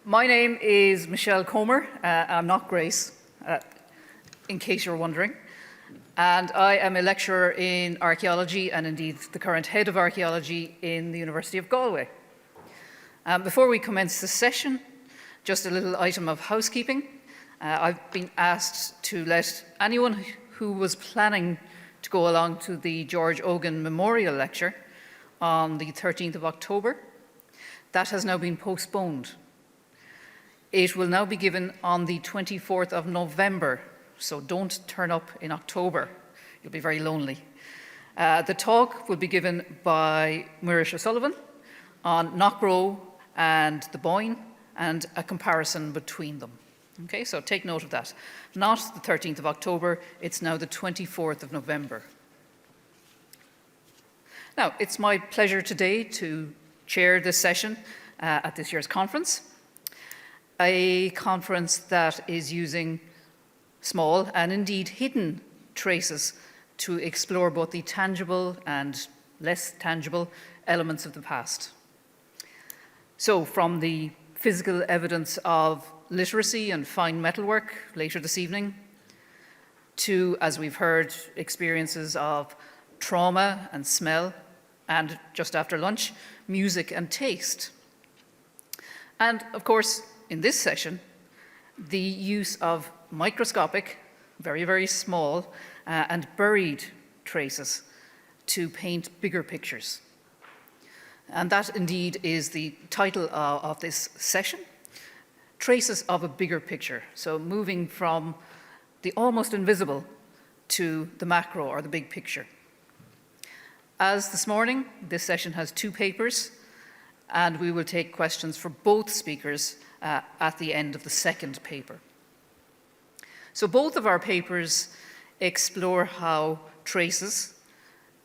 My name is Michelle Comer. I'm not Grace, in case you're wondering. And I am a lecturer in archaeology and indeed the current head of archaeology in the University of Galway. Before we commence the session, just a little item of housekeeping. I've been asked to let anyone who was planning to go along to the George Ogan Memorial Lecture on the 13th of October. That has now been postponed. It will now be given on the 24th of November, so don't turn up in October. You'll be very lonely. The talk will be given by Murish O'Sullivan on Knockrow and the Boyne and a comparison between them. Okay, so take note of that. Not the 13th of October, it's now the 24th of November. Now, it's my pleasure today to chair this session at this year's conference. A conference that is using small and indeed hidden traces to explore both the tangible and less tangible elements of the past. So from the physical evidence of literacy and fine metalwork later this evening, to, as we've heard, experiences of trauma and smell, and just after lunch, music and taste. And of course, in this session, the use of microscopic, very, very small, and buried traces to paint bigger pictures. And that indeed is the title of this session, Traces of a Bigger Picture. So moving from the almost invisible to the macro or the big picture. As this morning, this session has two papers, and we will take questions for both speakers at the end of the second paper. So both of our papers explore how traces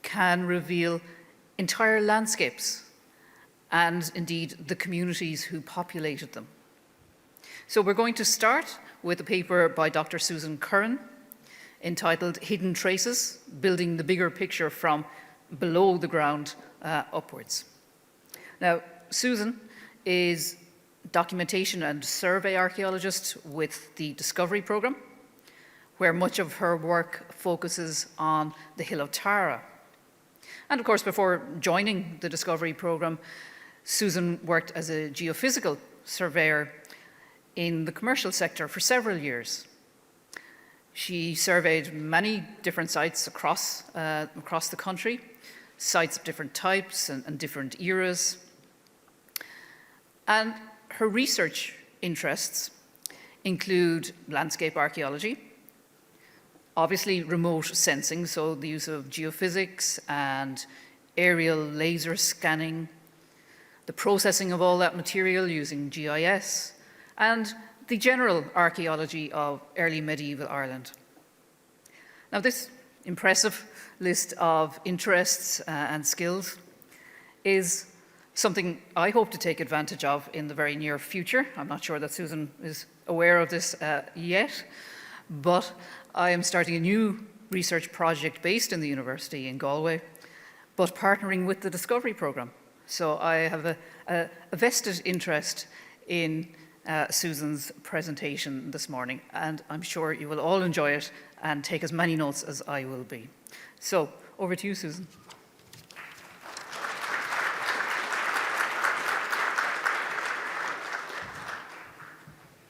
can reveal entire landscapes and indeed the communities who populated them. So we're going to start with a paper by Dr. Susan Curran entitled Hidden Traces, Building the Bigger Picture from Below the Ground Upwards. Now, Susan is documentation and survey archaeologist with the Discovery Programme, where much of her work focuses on the Hill of Tara. And of course, before joining the Discovery Programme, Susan worked as a geophysical surveyor in the commercial sector for several years. She surveyed many different sites across the country, sites of different types and different eras. And her research interests include landscape archaeology, obviously remote sensing, so the use of geophysics and aerial laser scanning, the processing of all that material using GIS, and the general archaeology of early medieval Ireland. Now, this impressive list of interests and skills is something I hope to take advantage of in the very near future. I'm not sure that Susan is aware of this yet, but I am starting a new research project based in the university in Galway, but partnering with the Discovery Programme. So I have a vested interest in Susan's presentation this morning, and I'm sure you will all enjoy it and take as many notes as I will be. So over to you, Susan.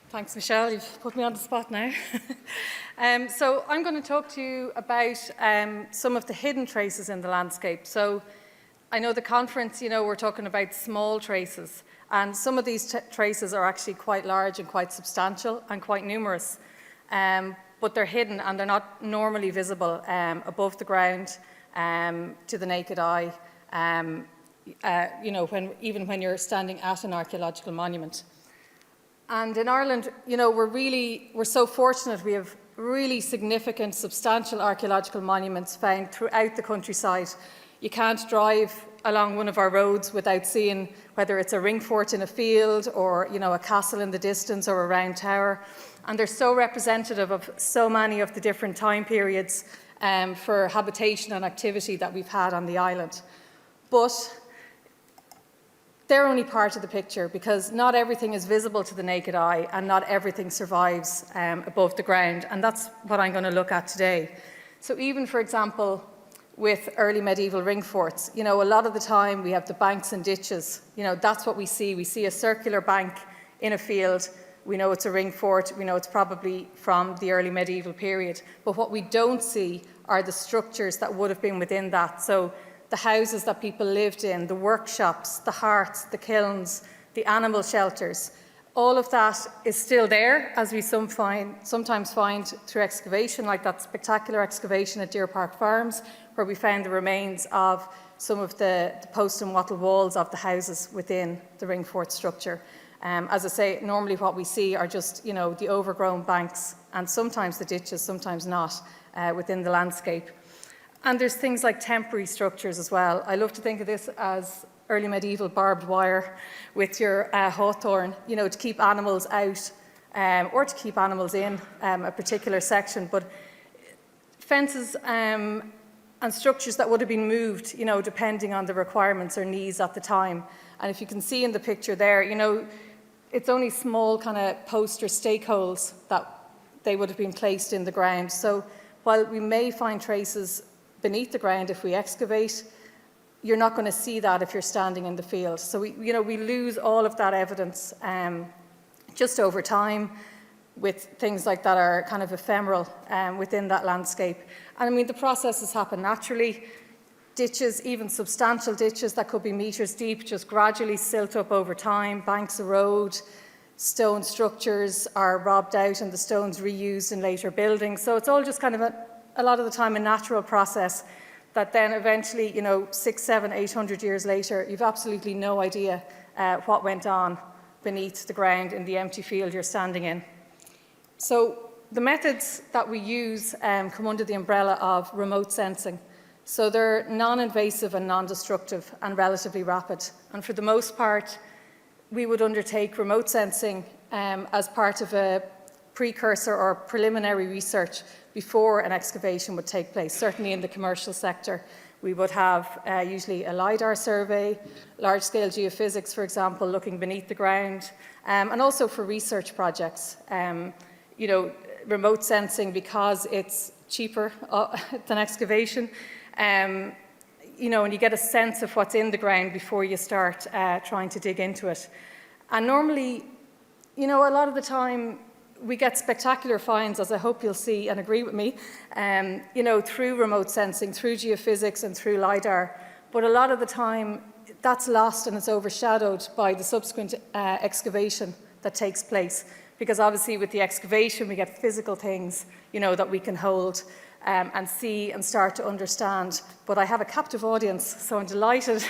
Thanks, Michelle. You've put me on the spot now. So I'm going to talk to you about some of the hidden traces in the landscape. So I know the conference, we're talking about small traces, and some of these traces are actually quite large and quite substantial and quite numerous, but they're hidden and they're not normally visible above the ground to the naked eye, even when you're standing at an archaeological monument. And in Ireland, we're so fortunate. We have really significant, substantial archaeological monuments found throughout the countryside. You can't drive along one of our roads without seeing whether it's a ring fort in a field or, a castle in the distance or a round tower. And they're so representative of so many of the different time periods for habitation and activity that we've had on the island. But they're only part of the picture, because not everything is visible to the naked eye and not everything survives above the ground, and that's what I'm going to look at today. So even, for example, with early medieval ring forts, a lot of the time we have the banks and ditches. That's what we see. We see a circular bank in a field. We know it's a ring fort. We know it's probably from the early medieval period. But what we don't see are the structures that would have been within that. So the houses that people lived in, the workshops, the hearths, the kilns, the animal shelters. All of that is still there, as we sometimes find through excavation, like that spectacular excavation at Deer Park Farms, where we found the remains of some of the post and wattle walls of the houses within the ring fort structure. As I say, normally what we see are just, the overgrown banks, and sometimes the ditches, sometimes not, within the landscape. And there's things like temporary structures as well. I love to think of this as early medieval barbed wire with your hawthorn, to keep animals out or to keep animals in a particular section. But fences and structures that would have been moved, depending on the requirements or needs at the time. And if you can see in the picture there, it's only small kind of post or stake holes that they would have been placed in the ground. So while we may find traces beneath the ground if we excavate, you're not going to see that if you're standing in the field. So we lose all of that evidence just over time, with things like that are kind of ephemeral within that landscape. And I mean, the processes happen naturally. Ditches, even substantial ditches that could be meters deep, just gradually silt up over time. Banks erode, stone structures are robbed out and the stones reused in later buildings. So it's all just kind of a lot of the time a natural process that then eventually, 600, 700, 800 years later, you've absolutely no idea what went on beneath the ground in the empty field you're standing in. So the methods that we use come under the umbrella of remote sensing. So they're non-invasive and non-destructive and relatively rapid. And for the most part, we would undertake remote sensing as part of a precursor or preliminary research before an excavation would take place. Certainly in the commercial sector, we would have usually a LiDAR survey, large-scale geophysics, for example, looking beneath the ground, and also for research projects. Remote sensing, because it's cheaper than excavation, and you get a sense of what's in the ground before you start trying to dig into it. And normally, a lot of the time, we get spectacular finds, as I hope you'll see and agree with me, through remote sensing, through geophysics and through LiDAR. But a lot of the time, that's lost and it's overshadowed by the subsequent excavation that takes place. Because obviously with the excavation, we get physical things, that we can hold and see and start to understand. But I have a captive audience, so I'm delighted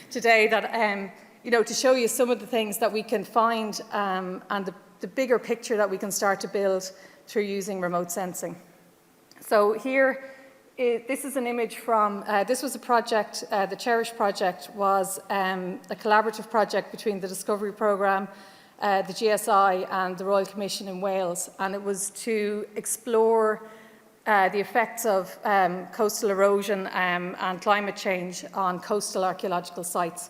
today that, to show you some of the things that we can find and the bigger picture that we can start to build through using remote sensing. So here, this is an image from, this was a project, the Cherish project was a collaborative project between the Discovery Programme, the GSI and the Royal Commission in Wales, and it was to explore the effects of coastal erosion and climate change on coastal archaeological sites.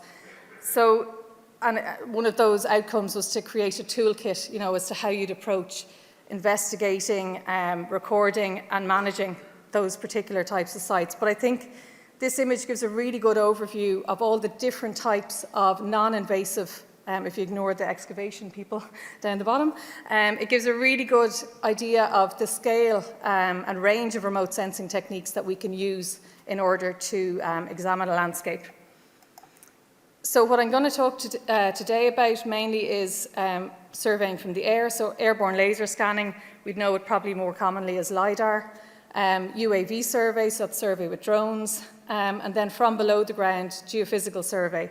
So, and one of those outcomes was to create a toolkit, as to how you'd approach investigating, recording and managing those particular types of sites. But I think this image gives a really good overview of all the different types of non-invasive, if you ignore the excavation people down the bottom, it gives a really good idea of the scale and range of remote sensing techniques that we can use in order to examine a landscape. So what I'm going to talk today about mainly is surveying from the air, so airborne laser scanning. We'd know it probably more commonly as LiDAR. UAV survey, so that's survey with drones. And then from below the ground, geophysical survey,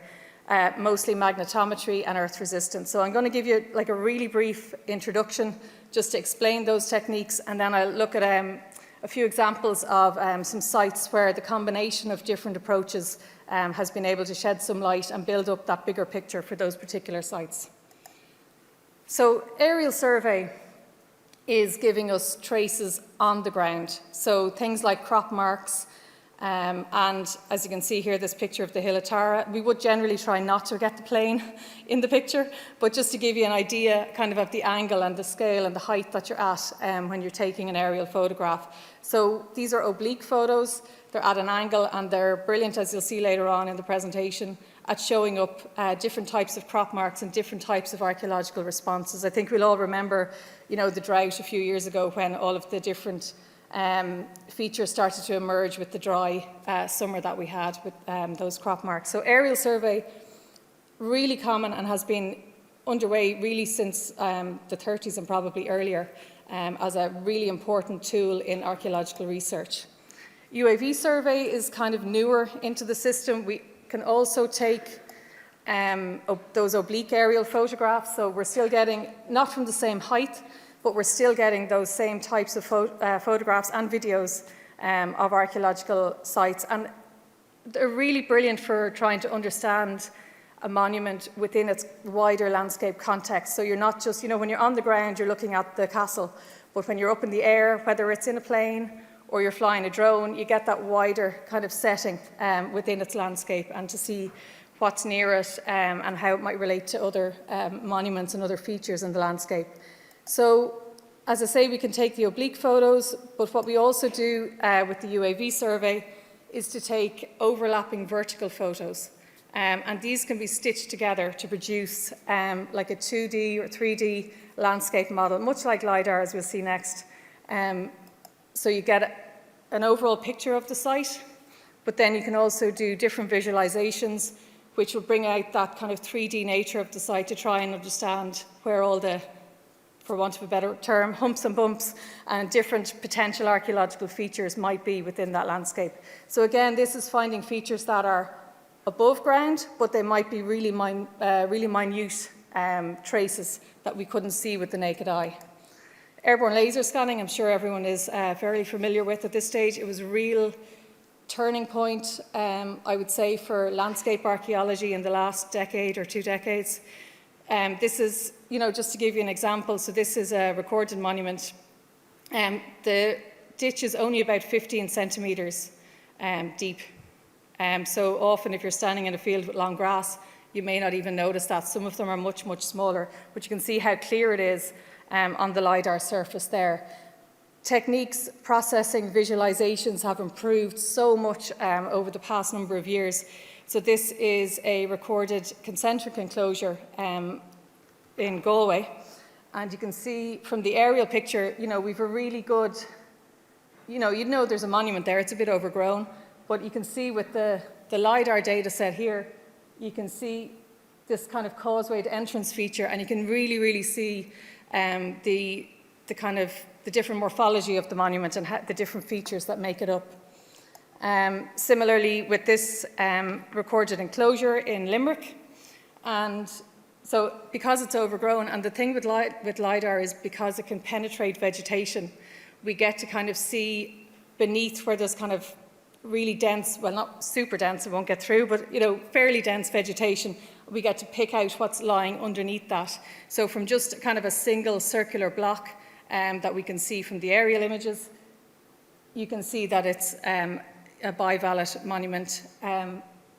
mostly magnetometry and earth resistance. So I'm going to give you like a really brief introduction just to explain those techniques, and then I'll look at a few examples of some sites where the combination of different approaches has been able to shed some light and build up that bigger picture for those particular sites. So aerial survey is giving us traces on the ground. So things like crop marks, And as you can see here, this picture of the hill of Tara, we would generally try not to get the plane in the picture, but just to give you an idea kind of the angle and the scale and the height that you're at when you're taking an aerial photograph. So these are oblique photos, they're at an angle, and they're brilliant, as you'll see later on in the presentation, at showing up different types of crop marks and different types of archaeological responses. I think we'll all remember, the drought a few years ago when all of the different features started to emerge with the dry summer that we had with those crop marks. So aerial survey, really common and has been underway really since the 30s and probably earlier as a really important tool in archaeological research. UAV survey is kind of newer into the system. We can also take those oblique aerial photographs, so we're still getting, not from the same height, but we're still getting those same types of photographs and videos of archaeological sites. And they're really brilliant for trying to understand a monument within its wider landscape context. So you're not just, when you're on the ground, you're looking at the castle, but when you're up in the air, whether it's in a plane or you're flying a drone, you get that wider kind of setting within its landscape, and to see what's near it and how it might relate to other monuments and other features in the landscape. So, as I say, we can take the oblique photos, but what we also do with the UAV survey is to take overlapping vertical photos. And these can be stitched together to produce like a 2D or 3D landscape model, much like LiDAR, as we'll see next. So you get an overall picture of the site, but then you can also do different visualizations, which will bring out that kind of 3D nature of the site to try and understand where all the, for want of a better term, humps and bumps and different potential archaeological features might be within that landscape. So again, this is finding features that are above ground, but they might be really minute traces that we couldn't see with the naked eye. Airborne laser scanning, I'm sure everyone is fairly familiar with at this stage. It was a real turning point, I would say, for landscape archaeology in the last decade or 2 decades. This is, just to give you an example, so this is a recorded monument. The ditch is only about 15 centimetres deep. So often if you're standing in a field with long grass, you may not even notice that. Some of them are much, much smaller, but you can see how clear it is on the LiDAR surface there. Techniques, processing, visualizations have improved so much over the past number of years. So this is a recorded concentric enclosure in Galway. And you can see from the aerial picture, we've a really good, you'd know there's a monument there, it's a bit overgrown, but you can see with the LiDAR data set here, you can see this kind of causewayed entrance feature, and you can really, really see the kind of the different morphology of the monument and the different features that make it up. Similarly with this recorded enclosure in Limerick, and so because it's overgrown, and the thing with LiDAR is because it can penetrate vegetation, we get to kind of see beneath where there's kind of really dense, well not super dense, it won't get through, but fairly dense vegetation, we get to pick out what's lying underneath that. So from just kind of a single circular block that we can see from the aerial images, you can see that it's a bivalent monument,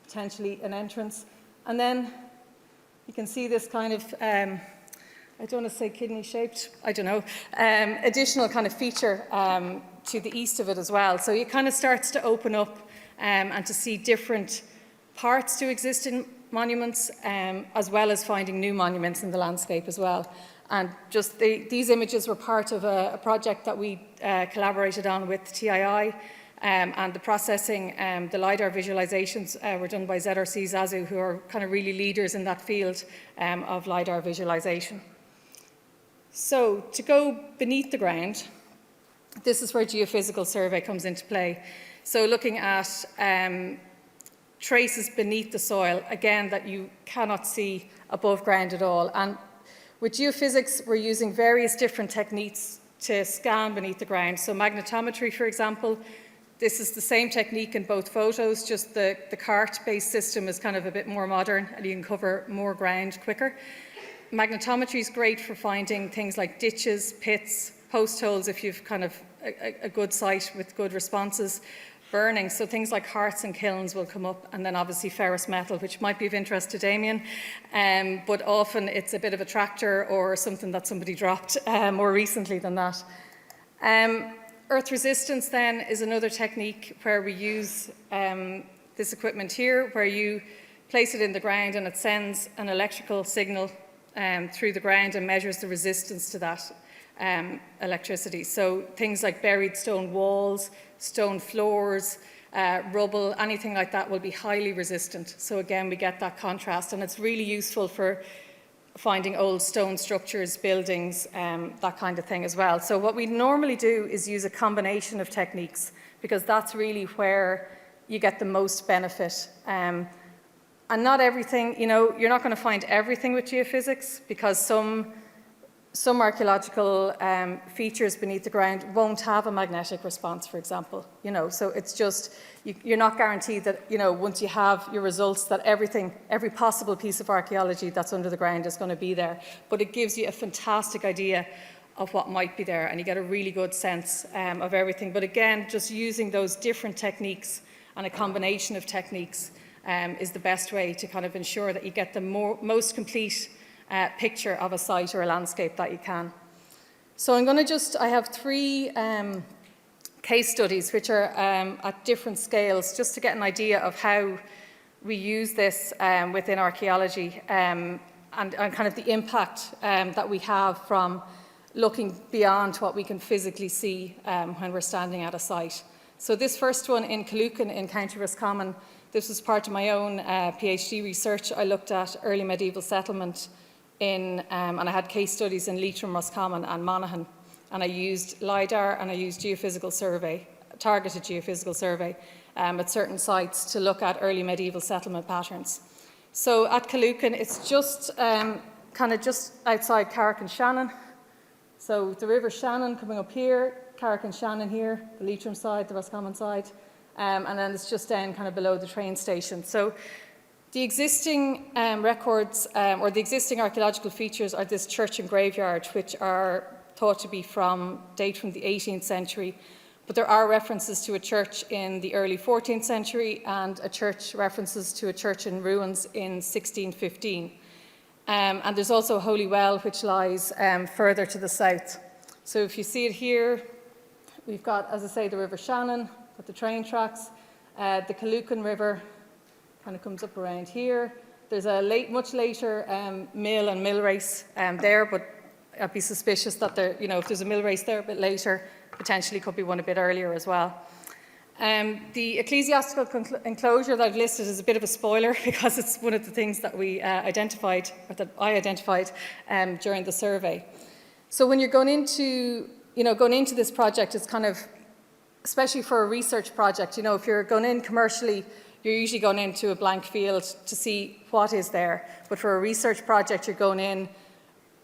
potentially an entrance. And then you can see this kind of, I don't want to say kidney-shaped, I don't know, additional kind of feature to the east of it as well. So it kind of starts to open up and to see different parts to existing monuments, as well as finding new monuments in the landscape as well. And just these images were part of a project that we collaborated on with TII, and the processing, the LiDAR visualizations were done by ZRC Zazu, who are kind of really leaders in that field of LiDAR visualization. So to go beneath the ground, this is where geophysical survey comes into play. So looking at traces beneath the soil, again, that you cannot see above ground at all. And with geophysics, we're using various different techniques to scan beneath the ground. So magnetometry, for example, this is the same technique in both photos, just the cart-based system is kind of a bit more modern and you can cover more ground quicker. Magnetometry is great for finding things like ditches, pits, post holes if you've kind of a good site with good responses. burning. So things like hearths and kilns will come up, and then obviously ferrous metal, which might be of interest to Damien, but often it's a bit of a tractor or something that somebody dropped more recently than that. Earth resistance then is another technique where we use this equipment here, where you place it in the ground and it sends an electrical signal through the ground and measures the resistance to that electricity. So things like buried stone walls, stone floors, rubble, anything like that will be highly resistant. So again, we get that contrast, and it's really useful for finding old stone structures, buildings, that kind of thing as well. So what we normally do is use a combination of techniques, because that's really where you get the most benefit. And not everything, you're not going to find everything with geophysics, because some archaeological features beneath the ground won't have a magnetic response, for example. So it's just, you're not guaranteed that, once you have your results, that every possible piece of archaeology that's under the ground is going to be there. But it gives you a fantastic idea of what might be there, and you get a really good sense of everything. But again, just using those different techniques and a combination of techniques is the best way to kind of ensure that you get the most complete picture of a site or a landscape that you can. So I have 3 case studies which are at different scales, just to get an idea of how we use this within archaeology and kind of the impact that we have from looking beyond what we can physically see when we're standing at a site. So this first one in Killucan in County Roscommon, this was part of my own PhD research. I looked at early medieval settlement and I had case studies in Leitrim, Roscommon and Monaghan, and I used LiDAR and I used geophysical survey, targeted geophysical survey at certain sites to look at early medieval settlement patterns. So at Killucan, it's just kind of just outside Carrick and Shannon. So the River Shannon coming up here, Carrick and Shannon here, the Leitrim side, the Roscommon side, and then it's just down kind of below the train station. So the existing records or the existing archaeological features are this church and graveyard, which are thought to be date from the 18th century, but there are references to a church in the early 14th century and references to a church in ruins in 1615. And there's also a holy well which lies further to the south. So if you see it here, we've got, as I say, the River Shannon with the train tracks, the Killucan River kind of comes up around here. There's a much later mill and mill race there, but I'd be suspicious that if there's a mill race there a bit later, potentially could be one a bit earlier as well. The ecclesiastical enclosure that I've listed is a bit of a spoiler, because it's one of the things that we identified, or that I identified during the survey. So when you're going into this project, it's kind of, especially for a research project, if you're going in commercially, you're usually going into a blank field to see what is there. But for a research project, you're going in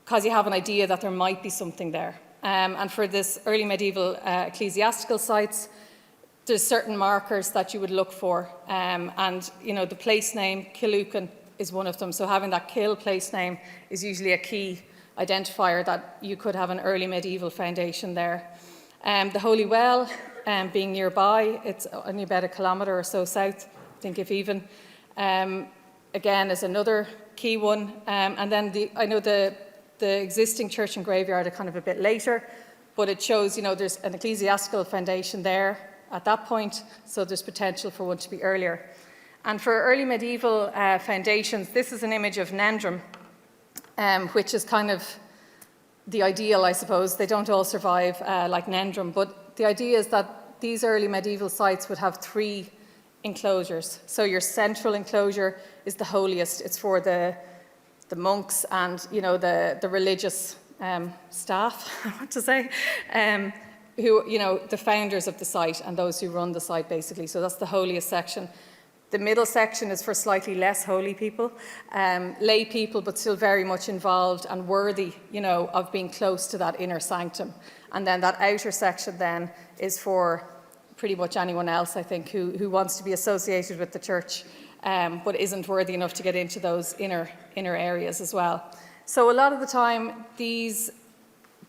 because you have an idea that there might be something there. And for this early medieval ecclesiastical sites, there's certain markers that you would look for. And the place name, Killucan, is one of them. So having that Kill place name is usually a key identifier that you could have an early medieval foundation there. The Holy Well being nearby, it's only about 1 kilometre or so south, I think, if even. Again, is another key one. And then I know the existing church and graveyard are kind of a bit later, but it shows, there's an ecclesiastical foundation there at that point, so there's potential for one to be earlier. And for early medieval foundations, this is an image of Nendrum, which is kind of the ideal, I suppose. They don't all survive like Nendrum, but the idea is that these early medieval sites would have 3 enclosures. So your central enclosure is the holiest. It's for the monks and the religious staff, I want to say, who the founders of the site and those who run the site, basically. So that's the holiest section. The middle section is for slightly less holy people, lay people, but still very much involved and worthy, of being close to that inner sanctum. And then that outer section then is for pretty much anyone else, I think, who wants to be associated with the church, but isn't worthy enough to get into those inner areas as well. So a lot of the time, these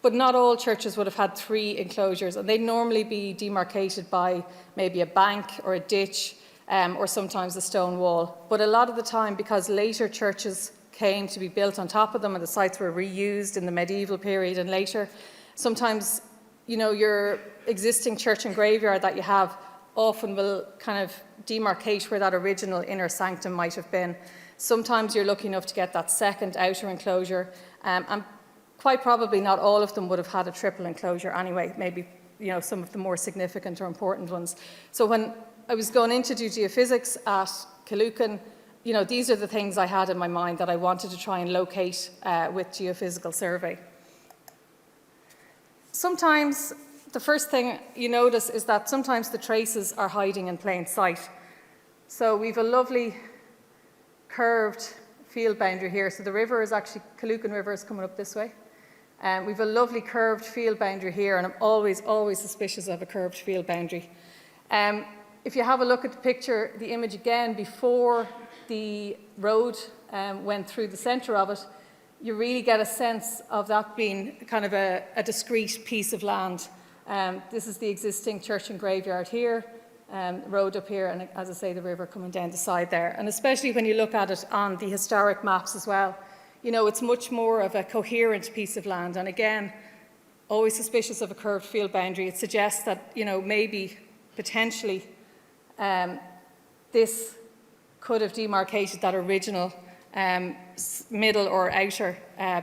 But not all churches would have had 3 enclosures, and they'd normally be demarcated by maybe a bank or a ditch, or sometimes a stone wall. But a lot of the time, because later churches came to be built on top of them and the sites were reused in the medieval period and later, sometimes, your existing church and graveyard that you have often will kind of demarcate where that original inner sanctum might have been. Sometimes you're lucky enough to get that second outer enclosure, and quite probably not all of them would have had a triple enclosure anyway, maybe some of the more significant or important ones. So when I was going in to do geophysics at Killucan, these are the things I had in my mind that I wanted to try and locate with geophysical survey. Sometimes the first thing you notice is that sometimes the traces are hiding in plain sight. So we've a lovely curved field boundary here. So the river is actually, Killucan River is coming up this way. We've a lovely curved field boundary here, and I'm always suspicious of a curved field boundary. If you have a look at the picture, the image again, before the road went through the centre of it, you really get a sense of that being kind of a discrete piece of land. This is the existing church and graveyard here, road up here, and as I say, the river coming down the side there. And especially when you look at it on the historic maps as well, it's much more of a coherent piece of land. And again, always suspicious of a curved field boundary. It suggests that, maybe potentially this could have demarcated that original middle or outer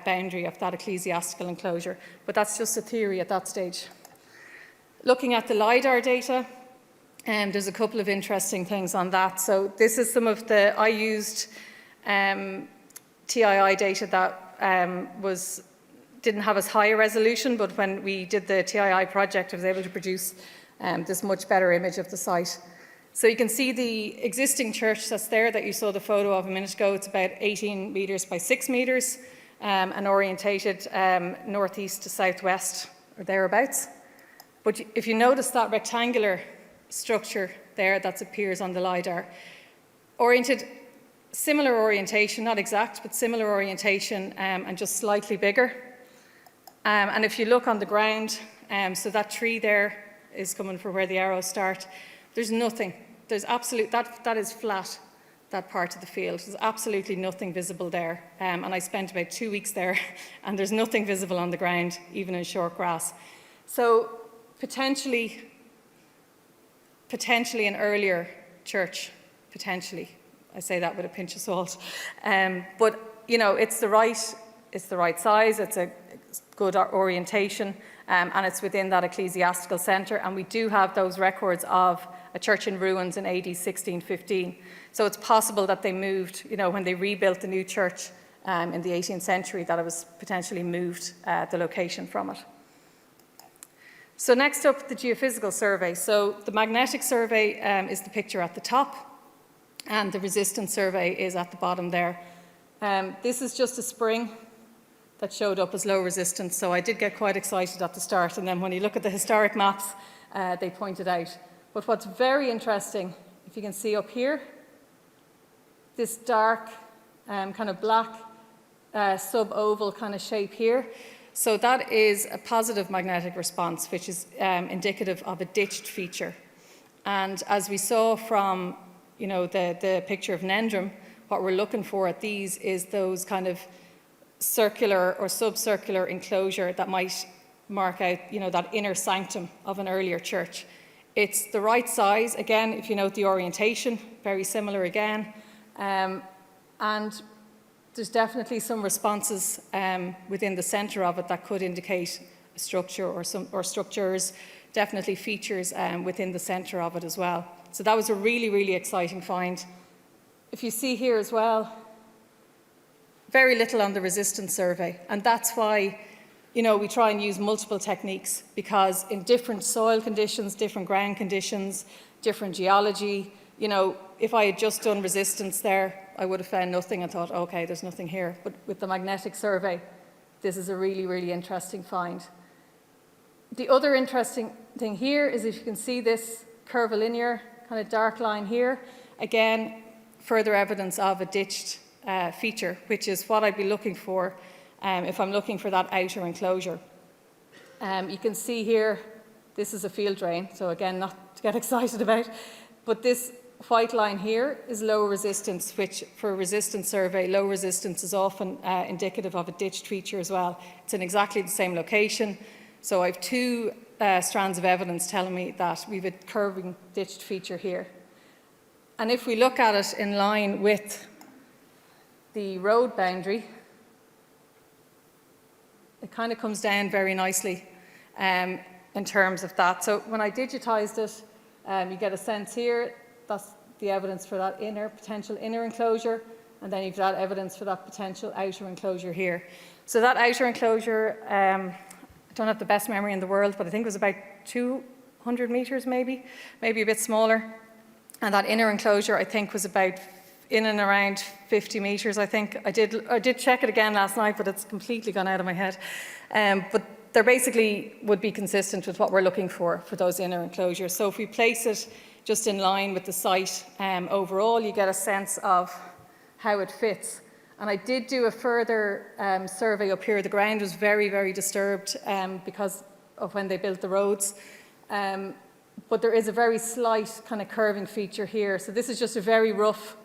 boundary of that ecclesiastical enclosure. But that's just a theory at that stage. Looking at the LiDAR data, there's a couple of interesting things on that. So this is some of I used TII data that didn't have as high a resolution, but when we did the TII project, I was able to produce this much better image of the site. So you can see the existing church that's there that you saw the photo of a minute ago. It's about 18 metres by 6 metres and orientated northeast to southwest or thereabouts. But if you notice that rectangular structure there that appears on the LiDAR, similar orientation, not exact, but similar orientation and just slightly bigger. And if you look on the ground, so that tree there is coming from where the arrows start, there's nothing. There's that is flat, that part of the field. There's absolutely nothing visible there. And I spent about 2 weeks there, and there's nothing visible on the ground, even in short grass. So potentially an earlier church, potentially. I say that with a pinch of salt. But, it's the right size, it's a good orientation, and it's within that ecclesiastical centre. And we do have those records of a church in ruins in AD 1615. So it's possible that they moved, when they rebuilt the new church in the 18th century, that it was potentially moved the location from it. So next up, the geophysical survey. So the magnetic survey is the picture at the top, and the resistance survey is at the bottom there. This is just a spring that showed up as low resistance, so I did get quite excited at the start, and then when you look at the historic maps, they point it out. But what's very interesting, if you can see up here, this dark kind of black sub-oval kind of shape here, so that is a positive magnetic response, which is indicative of a ditched feature. And as we saw from the picture of Nendrum, what we're looking for at these is those kind of circular or subcircular enclosure that might mark out, that inner sanctum of an earlier church. It's the right size, again, if you note the orientation, very similar again. And there's definitely some responses within the centre of it that could indicate a structure or structures, definitely features within the centre of it as well. So that was a really, really exciting find. If you see here as well, very little on the resistance survey, and that's why we try and use multiple techniques, because in different soil conditions, different ground conditions, different geology, if I had just done resistance there, I would have found nothing and thought, okay, there's nothing here. But with the magnetic survey, this is a really, really interesting find. The other interesting thing here is if you can see this curvilinear kind of dark line here, again, further evidence of a ditched feature, which is what I'd be looking for if I'm looking for that outer enclosure. You can see here, this is a field drain, so again, not to get excited about, but this white line here is low resistance, which for a resistance survey, low resistance is often indicative of a ditched feature as well. It's in exactly the same location. So I have two strands of evidence telling me that we have a curving ditched feature here. And if we look at it in line with the road boundary, it kind of comes down very nicely in terms of that. So when I digitized it, you get a sense here. That's the evidence for that potential inner enclosure, and then you've got evidence for that potential outer enclosure here. So that outer enclosure, I don't have the best memory in the world, but I think it was about 200 metres maybe a bit smaller. And that inner enclosure, I think, was about in and around 50 metres, I think. I did check it again last night, but it's completely gone out of my head. But they basically would be consistent with what we're looking for those inner enclosures. So if we place it just in line with the site overall, you get a sense of how it fits. And I did do a further survey up here. The ground was very, very disturbed because of when they built the roads. But there is a very slight kind of curving feature here. So this is just a very rough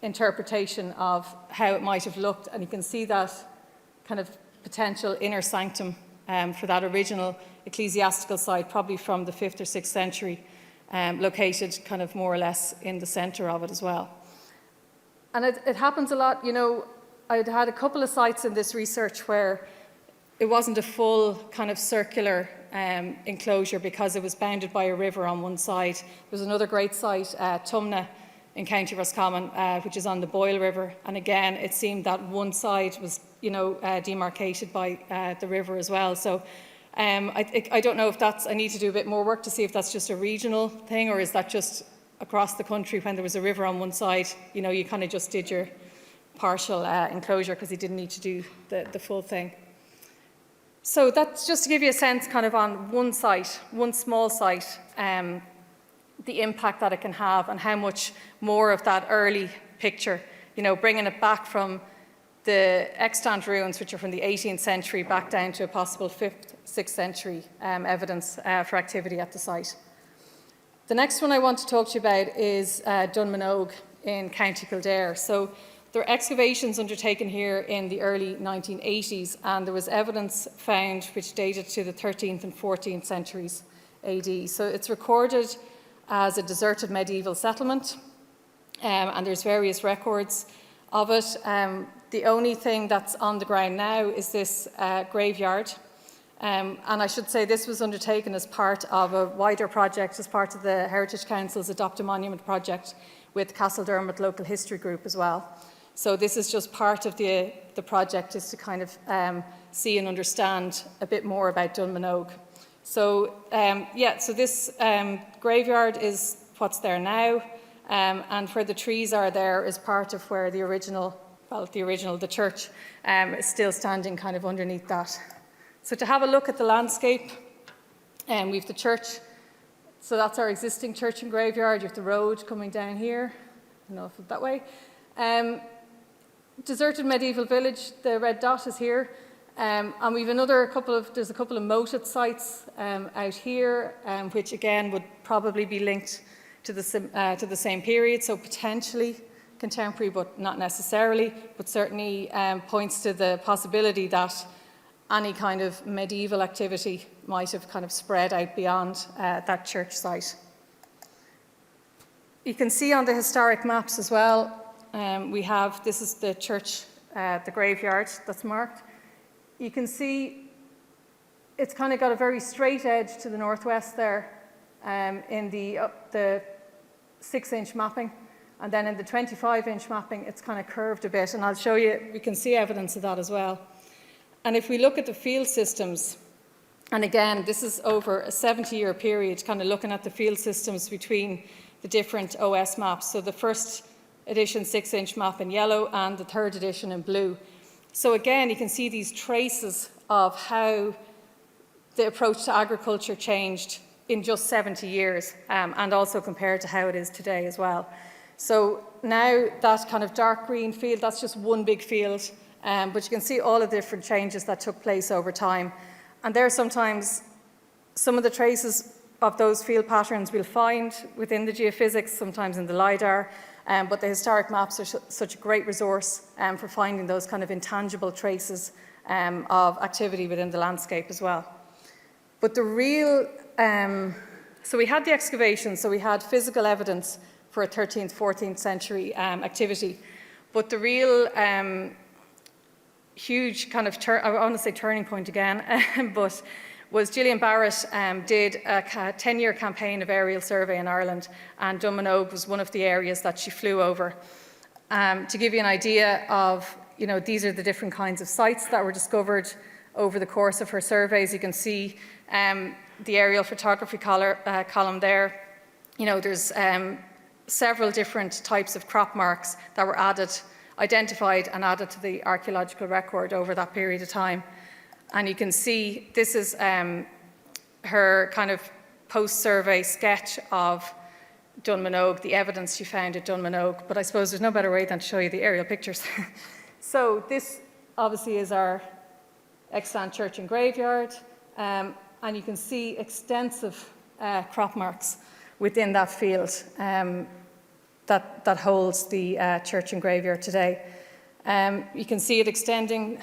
interpretation of how it might have looked. And you can see that kind of potential inner sanctum for that original ecclesiastical site, probably from the 5th or 6th century, located kind of more or less in the centre of it as well. And it happens a lot. You know, I'd had a couple of sites in this research where it wasn't a full kind of circular enclosure because it was bounded by a river on one side. There's another great site, Tumna in County Roscommon, which is on the Boyle River. And again, it seemed that one side was, you know, demarcated by the river as well. So I don't know if that's, I need to do a bit more work to see if that's just a regional thing, or is that just across the country when there was a river on one side, you know, you kind of just did your partial enclosure because you didn't need to do the full thing. So that's just to give you a sense kind of on one site, one small site, the impact that it can have and how much more of that early picture, you know, bringing it back from the extant ruins, which are from the 18th century, back down to a possible 5th, 6th century evidence for activity at the site. The next one I want to talk to you about is Dunmanogue in County Kildare. So there are excavations undertaken here in the early 1980s, and there was evidence found which dated to the 13th and 14th centuries AD. So it's recorded as a deserted medieval settlement, and there's various records of it. The only thing that's on the ground now is this graveyard. And I should say this was undertaken as part of a wider project, as part of the Heritage Council's Adopt a Monument project with Castledermot Local History Group as well. So this is just part of the project, is to kind of see and understand a bit more about Dunmanogue. So so this graveyard is what's there now, and where the trees are there is part of where the church is still standing kind of underneath that. So to have a look at the landscape, we've the church, so that's our existing church and graveyard. You have the road coming down here, I don't know if it's that way. Deserted medieval village, the red dot is here. And we've there's a couple of moated sites out here, which again would probably be linked to the same period, so potentially contemporary, but not necessarily, but certainly points to the possibility that any kind of medieval activity might have kind of spread out beyond that church site. You can see on the historic maps as well, this is the church, the graveyard that's marked. You can see it's kind of got a very straight edge to the northwest there in the 6-inch mapping. And then in the 25-inch mapping, it's kind of curved a bit. And I'll show you, we can see evidence of that as well. And if we look at the field systems, and again, this is over a 70-year period, kind of looking at the field systems between the different OS maps. So the first edition 6-inch map in yellow and the third edition in blue. So again, you can see these traces of how the approach to agriculture changed in just 70 years, and also compared to how it is today as well. So now that kind of dark green field, that's just one big field, but you can see all of the different changes that took place over time. And there sometimes some of the traces of those field patterns we'll find within the geophysics, sometimes in the LiDAR, but the historic maps are such a great resource for finding those kind of intangible traces of activity within the landscape as well. But the real, so we had the excavation, so we had physical evidence for a 13th, 14th century activity, but the real huge kind of, I want to say turning point again, but was Gillian Barrett did a 10-year campaign of aerial survey in Ireland, and Dunmanogue was one of the areas that she flew over. To give you an idea of, these are the different kinds of sites that were discovered over the course of her surveys. You can see the aerial photography column there. There's several different types of crop marks that were identified and added to the archaeological record over that period of time. And you can see this is her kind of post-survey sketch of Dunmanogue, the evidence she found at Dunmanogue. But I suppose there's no better way than to show you the aerial pictures. So this obviously is our extant church and graveyard. And you can see extensive crop marks within that field that holds the church and graveyard today. You can see it extending.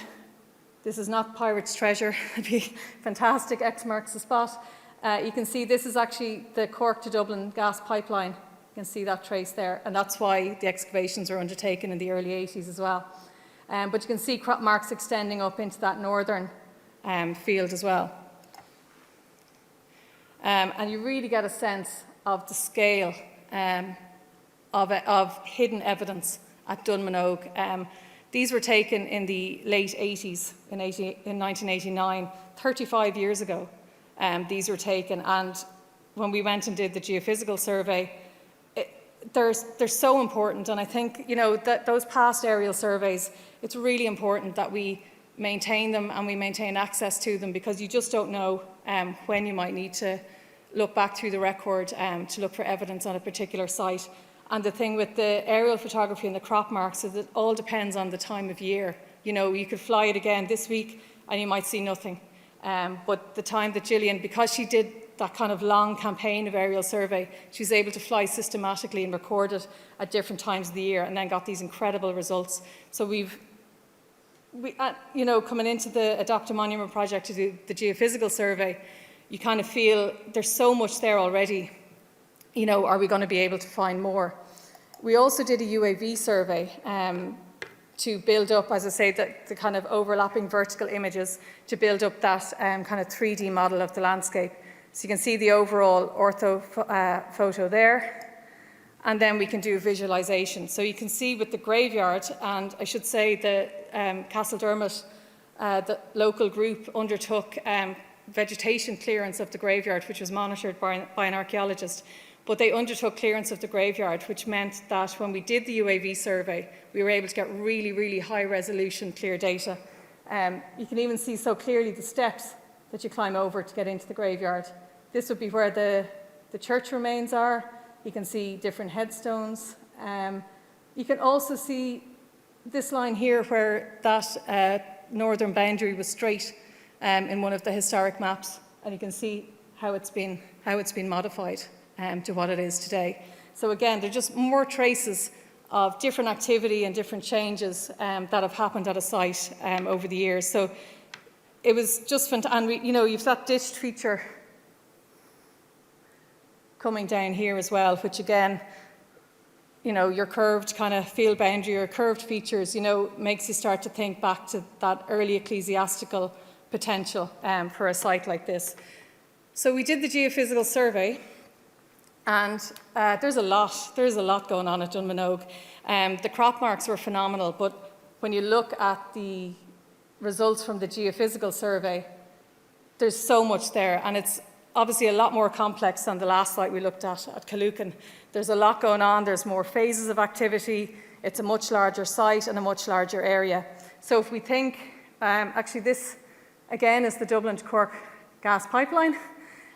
This is not pirate's treasure. It'd be fantastic. X marks the spot. You can see this is actually the Cork to Dublin gas pipeline. You can see that trace there, and that's why the excavations were undertaken in the early 80s as well. But you can see crop marks extending up into that northern field as well. And you really get a sense of the scale of hidden evidence at Dunmanogue. These were taken in the late 80s, in 1989, 35 years ago. These were taken, and when we went and did the geophysical survey, they're so important. And I think, that those past aerial surveys, it's really important that we maintain them and we maintain access to them, because you just don't know when you might need to look back through the record to look for evidence on a particular site. And the thing with the aerial photography and the crop marks is it all depends on the time of year. You could fly it again this week and you might see nothing. But the time that Gillian, because she did that kind of long campaign of aerial survey, she was able to fly systematically and record it at different times of the year, and then got these incredible results. So coming into the Adopt a Monument project to do the geophysical survey, you kind of feel there's so much there already. Are we going to be able to find more? We also did a UAV survey to build up, as I say, the kind of overlapping vertical images to build up that kind of 3D model of the landscape. So you can see the overall ortho photo there, and then we can do visualization. So you can see with the graveyard, and I should say the Castledermot, the local group undertook vegetation clearance of the graveyard, which was monitored by an archaeologist. But they undertook clearance of the graveyard, which meant that when we did the UAV survey, we were able to get really, really high resolution clear data. You can even see so clearly the steps that you climb over to get into the graveyard. This would be where the church remains are. You can see different headstones. You can also see this line here where that northern boundary was straight in one of the historic maps, and you can see how it's been modified to what it is today. So again, there are just more traces of different activity and different changes that have happened at a site over the years. So it was just fantastic. And you've that ditched feature coming down here as well, which again, your curved kind of field boundary or curved features, makes you start to think back to that early ecclesiastical potential for a site like this. So we did the geophysical survey, and there's a lot going on at Dunmanogue. The crop marks were phenomenal, but when you look at the results from the geophysical survey, there's so much there, and it's obviously a lot more complex than the last site we looked at Calucan. There's a lot going on, there's more phases of activity, it's a much larger site and a much larger area. So if we think, actually this again is the Dublin to Cork gas pipeline,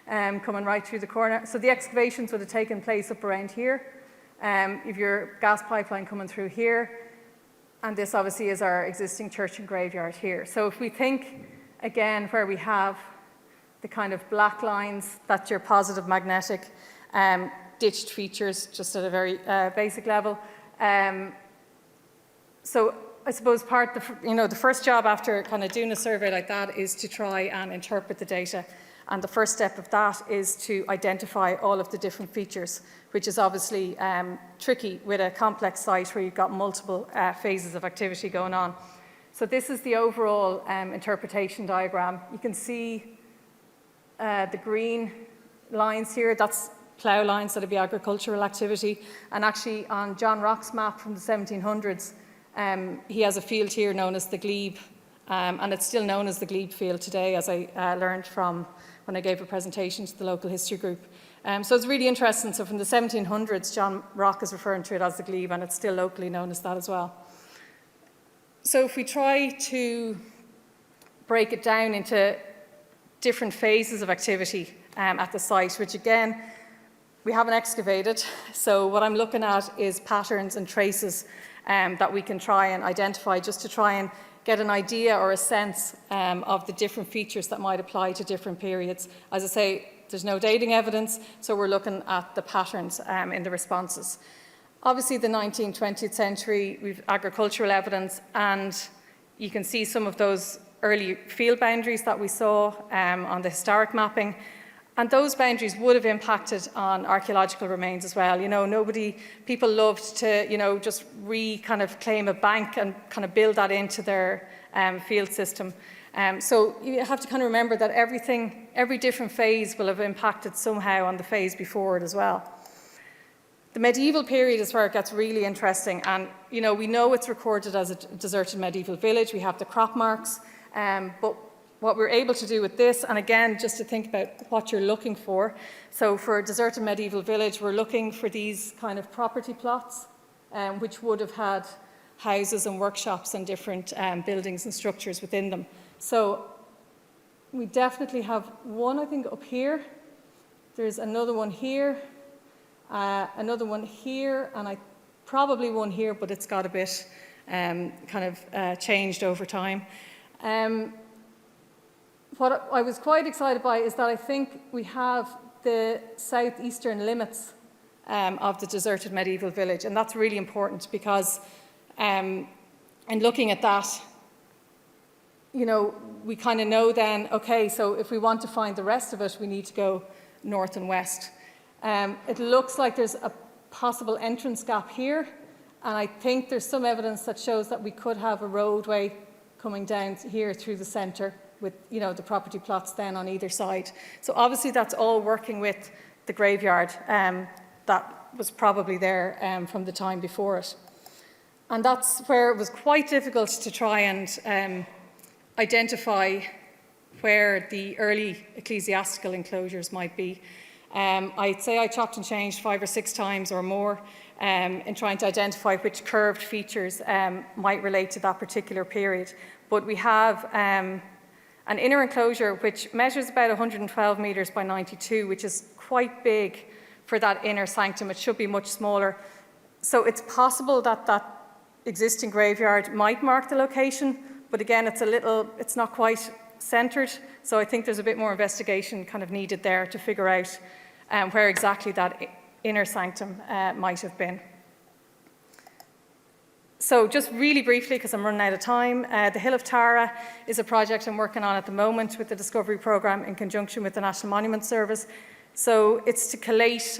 coming right through the corner. So the excavations would have taken place up around here. You've your gas pipeline coming through here, and this obviously is our existing church and graveyard here. So if we think again where we have the kind of black lines, that's your positive magnetic, ditched features, just at a very basic level. So I suppose the first job after kind of doing a survey like that is to try and interpret the data. And the first step of that is to identify all of the different features, which is obviously tricky with a complex site where you've got multiple phases of activity going on. So this is the overall interpretation diagram. You can see the green lines here, that's plough lines, that'd be agricultural activity. And actually on John Rock's map from the 1700s, he has a field here known as the glebe, and it's still known as the glebe field today, as I learned from when I gave a presentation to the local history group. So it's really interesting. So from the 1700s, John Rock is referring to it as the glebe, and it's still locally known as that as well. So if we try to break it down into different phases of activity at the site, which again, we haven't excavated. So what I'm looking at is patterns and traces that we can try and identify, just to try and get an idea or a sense of the different features that might apply to different periods. As I say, there's no dating evidence, so we're looking at the patterns in the responses. Obviously, the 19th, 20th century, we've agricultural evidence, and you can see some of those early field boundaries that we saw on the historic mapping. And those boundaries would have impacted on archaeological remains as well. People loved to, just kind of claim a bank and kind of build that into their field system. So you have to kind of remember that every different phase will have impacted somehow on the phase before it as well. The medieval period is where it gets really interesting. And, we know it's recorded as a deserted medieval village. We have the crop marks, but what we're able to do with this, and again, just to think about what you're looking for. So for a deserted medieval village, we're looking for these kind of property plots, which would have had houses and workshops and different buildings and structures within them. So we definitely have one, I think, up here. There's another one here, another one here, and probably one here, but it's got a bit changed over time. What I was quite excited by is that I think we have the southeastern limits of the deserted medieval village, and that's really important because in looking at that, we kind of know then, okay, so if we want to find the rest of it, we need to go north and west. It looks like there's a possible entrance gap here, and I think there's some evidence that shows that we could have a roadway coming down here through the centre, with the property plots then on either side. So obviously that's all working with the graveyard that was probably there from the time before it. And that's where it was quite difficult to try and identify where the early ecclesiastical enclosures might be. I'd say I chopped and changed 5 or 6 times or more in trying to identify which curved features might relate to that particular period. But we have an inner enclosure which measures about 112 metres by 92, which is quite big for that inner sanctum. It should be much smaller. So it's possible that that existing graveyard might mark the location, but again, it's not quite centred. So I think there's a bit more investigation kind of needed there to figure out where exactly that inner sanctum might have been. So just really briefly, because I'm running out of time, the Hill of Tara is a project I'm working on at the moment with the Discovery Programme in conjunction with the National Monument Service. So it's to collate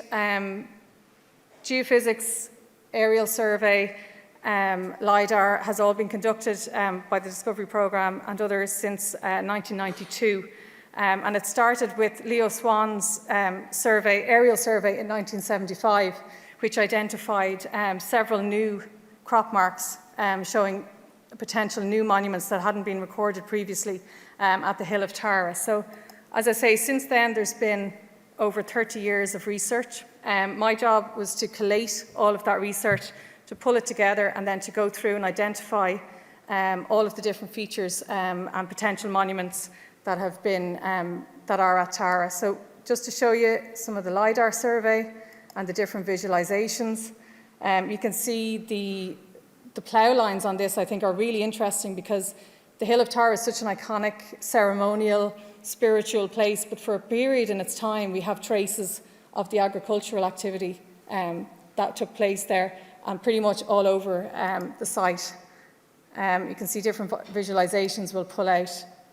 geophysics, aerial survey, LiDAR has all been conducted by the Discovery Programme and others since 1992. And it started with Leo Swan's aerial survey in 1975, which identified several new crop marks showing potential new monuments that hadn't been recorded previously at the Hill of Tara. So, as I say, since then there's been over 30 years of research. My job was to collate all of that research, to pull it together, and then to go through and identify all of the different features and potential monuments that have been that are at Tara. So, just to show you some of the LiDAR survey and the different visualizations. You can see the plough lines on this, I think, are really interesting because The Hill of Tara is such an iconic, ceremonial, spiritual place, but for a period in its time, we have traces of the agricultural activity that took place there, and pretty much all over the site. You can see different visualizations will pull out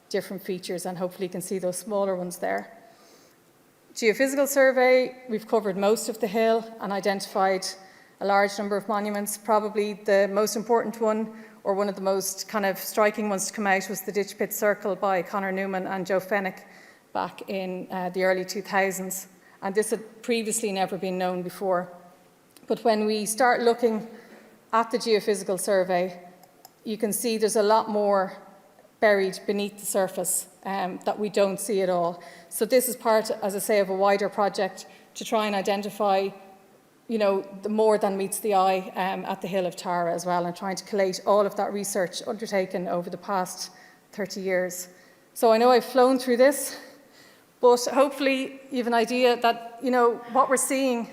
different features, and hopefully you can see those smaller ones there. Geophysical survey, we've covered most of the hill and identified a large number of monuments. Probably the most important one, or one of the most kind of striking ones to come out, was the Ditch Pit Circle by Conor Newman and Joe Fennick back in the early 2000s. And this had previously never been known before. But when we start looking at the geophysical survey, you can see there's a lot more buried beneath the surface that we don't see at all. So this is part, as I say, of a wider project to try and identify, you know, the more than meets the eye at the Hill of Tara as well, and trying to collate all of that research undertaken over the past 30 years. So I know I've flown through this, but hopefully you have an idea that, you know, what we're seeing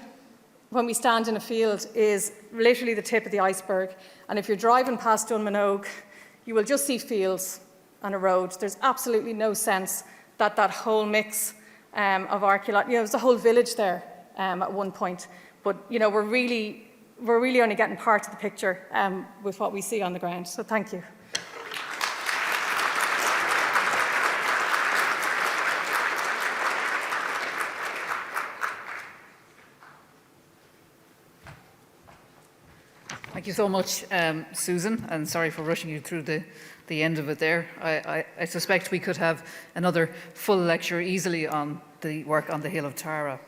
when we stand in a field is literally the tip of the iceberg. And if you're driving past Dunmanogue, you will just see fields and a road. There's absolutely no sense that that whole mix of archaeology, you know, there's a whole village there at one point. But, you know, we're really only getting part of the picture with what we see on the ground. So thank you. Thank you so much, Susan, and sorry for rushing you through the end of it there. I suspect we could have another full lecture easily on the work on the Hill of Tara.